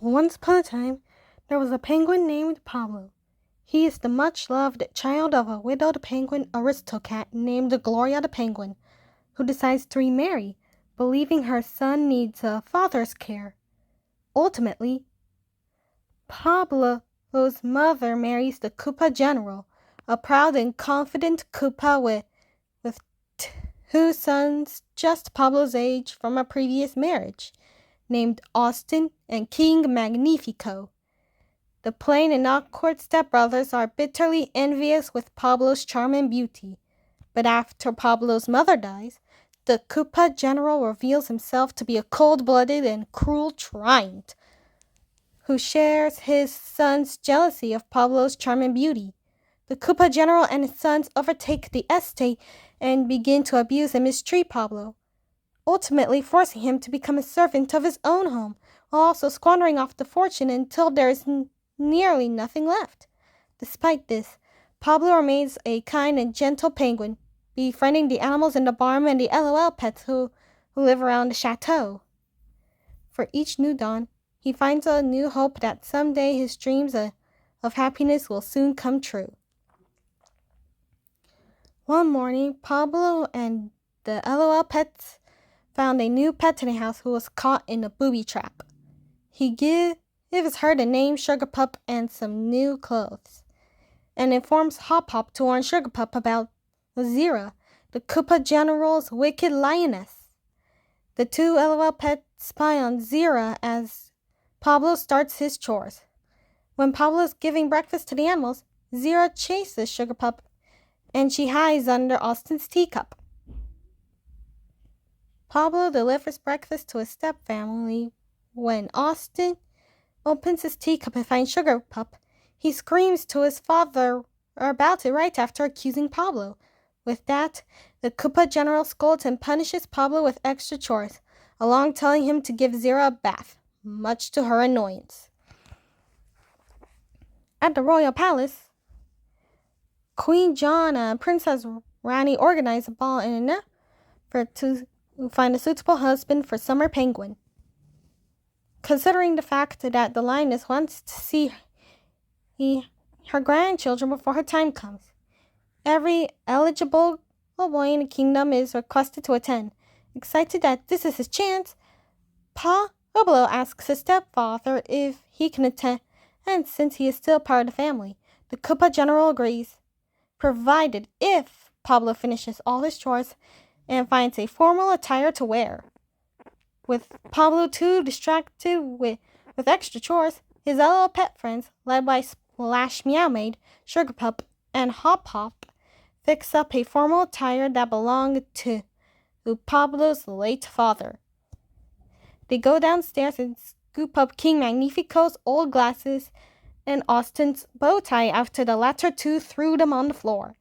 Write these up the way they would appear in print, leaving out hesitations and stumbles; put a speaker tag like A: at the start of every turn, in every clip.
A: Once upon a time, there was a penguin named Pablo. He is the much-loved child of a widowed penguin aristocrat named Gloria the Penguin, who decides to remarry, believing her son needs a father's care. Ultimately, Pablo's mother marries the Koopa General, a proud and confident Koopa with two sons just Pablo's age from a previous marriage, named Austin and King Magnifico. The plain and awkward stepbrothers are bitterly envious with Pablo's charm and beauty. But after Pablo's mother dies, the Koopa General reveals himself to be a cold-blooded and cruel tyrant who shares his son's jealousy of Pablo's charm and beauty. The Koopa General and his sons overtake the estate and begin to abuse and mistreat Pablo, ultimately forcing him to become a servant of his own home, while also squandering off the fortune until there is nearly nothing left. Despite this, Pablo remains a kind and gentle penguin, befriending the animals in the barn and the LOL pets who live around the chateau. For each new dawn, he finds a new hope that someday his dreams of happiness will soon come true. One morning, Pablo and the LOL pets found a new pet in the house who was caught in a booby trap. He gives her the name Sugar Pup and some new clothes, and informs Hop Hop to warn Sugar Pup about Zira, the Koopa General's wicked lioness. The two LOL pets spy on Zira as Pablo starts his chores. When Pablo is giving breakfast to the animals, Zira chases Sugar Pup, and she hides under Austin's teacup. Pablo delivers breakfast to his stepfamily. When Austin opens his teacup and finds Sugar Pup, he screams to his father about it right after accusing Pablo. With that, the Koopa General scolds and punishes Pablo with extra chores, along telling him to give Zira a bath, much to her annoyance. At the royal palace, Queen John and Princess Rani organize a ball in an effort to find a suitable husband for Summer Penguin. Considering the fact that the lioness wants to see her grandchildren before her time comes, every eligible boy in the kingdom is requested to attend. Excited that this is his chance, Pablo asks his stepfather if he can attend, and since he is still part of the family, the Koopa General agrees, provided if Pablo finishes all his chores and finds a formal attire to wear. With Pablo too distracted with extra chores, his LOL pet friends, led by Splash Meow Maid, Sugar Pup, and Hop Hop, fix up a formal attire that belonged to Pablo's late father. They go downstairs and scoop up King Magnifico's old glasses and Austin's bow tie after the latter two threw them on the floor,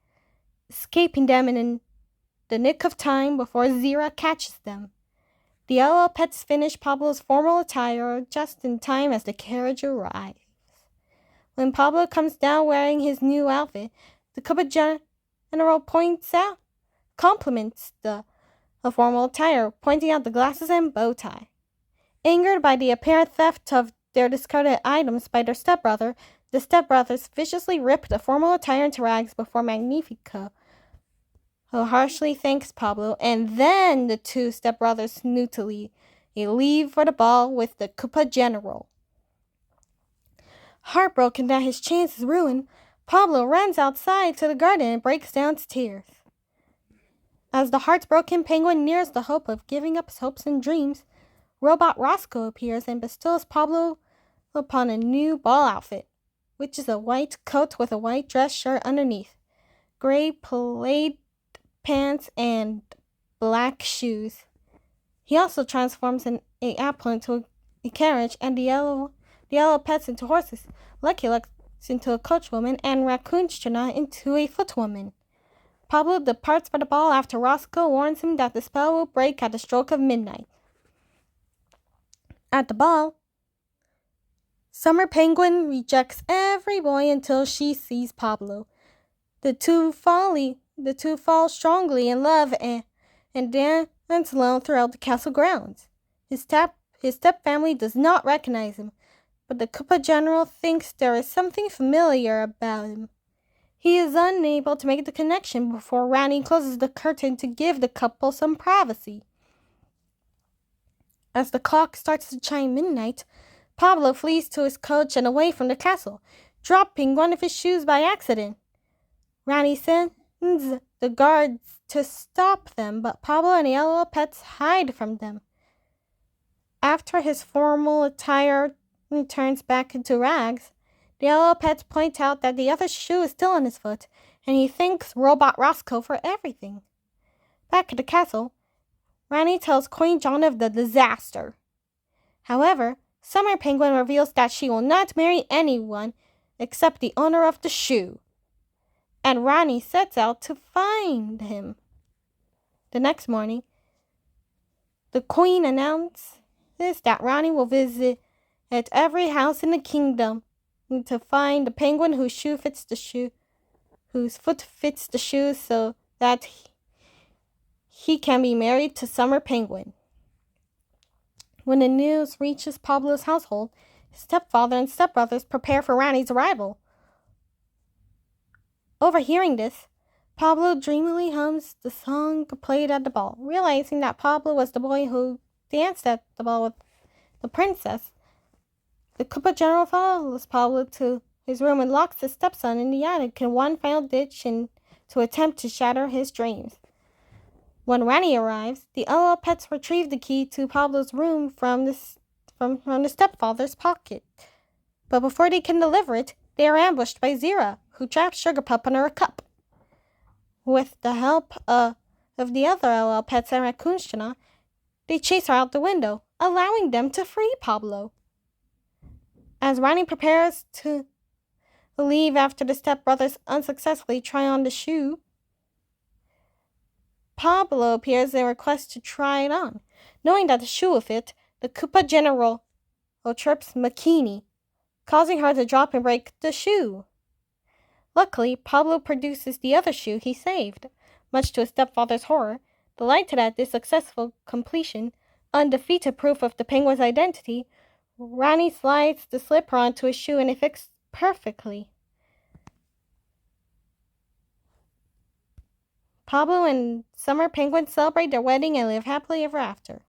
A: escaping them in the nick of time before Zira catches them. The LOL pets finish Pablo's formal attire just in time as the carriage arrives. When Pablo comes down wearing his new outfit, the Koopa General compliments the formal attire, pointing out the glasses and bow tie. Angered by the apparent theft of their discarded items by their stepbrother, the stepbrothers viciously rip the formal attire into rags before Magnifico, who harshly thanks Pablo, and then the two stepbrothers snootily leave for the ball with the Koopa General. Heartbroken that his chance is ruined, Pablo runs outside to the garden and breaks down to tears. As the heartbroken penguin nears the hope of giving up his hopes and dreams, Robot Roscoe appears and bestows Pablo upon a new ball outfit, which is a white coat with a white dress shirt underneath, gray plaid pants, and black shoes. He also transforms an apple into a carriage and the yellow pets into horses, Lucky Luck into a coachwoman, and Raccoonstrana into a footwoman. Pablo departs for the ball after Roscoe warns him that the spell will break at the stroke of midnight. At the ball, Summer Penguin rejects every boy until she sees Pablo. The two fall strongly in love and dance alone throughout the castle grounds. His step family does not recognize him, but the Koopa General thinks there is something familiar about him. He is unable to make the connection before Rani closes the curtain to give the couple some privacy. As the clock starts to chime midnight, Pablo flees to his coach and away from the castle, dropping one of his shoes by accident. Rani sends the guards to stop them, but Pablo and the yellow pets hide from them. After his formal attire turns back into rags, the yellow pets point out that the other shoe is still on his foot, and he thanks Robot Roscoe for everything. Back at the castle, Rani tells Queen John of the disaster. However, Summer Penguin reveals that she will not marry anyone except the owner of the shoe, and Rani sets out to find him. The next morning, the Queen announces that Rani will visit at every house in the kingdom to find the penguin whose foot fits the shoe, so that he can be married to Summer Penguin. When the news reaches Pablo's household, his stepfather and stepbrothers prepare for Rani's arrival. Overhearing this, Pablo dreamily hums the song played at the ball, realizing that Pablo was the boy who danced at the ball with the princess. The Koopa General follows Pablo to his room and locks his stepson in the attic in one final ditch to attempt to shatter his dreams. When Rani arrives, the yellow pets retrieve the key to Pablo's room from the stepfather's pocket. But before they can deliver it, they are ambushed by Zira, who traps Sugar Pup under a cup. With the help of the other yellow pets and Raccoonshana, they chase her out the window, allowing them to free Pablo. As Rani prepares to leave after the stepbrothers unsuccessfully try on the shoe, Pablo appears and requests to try it on. Knowing that the shoe will fit, the Koopa General trips Makini, causing her to drop and break the shoe. Luckily, Pablo produces the other shoe he saved. Much to his stepfather's horror, delighted at this successful completion, undefeated proof of the penguin's identity, Rani slides the slipper onto his shoe and it fits perfectly. Pablo and Summer Penguin celebrate their wedding and live happily ever after.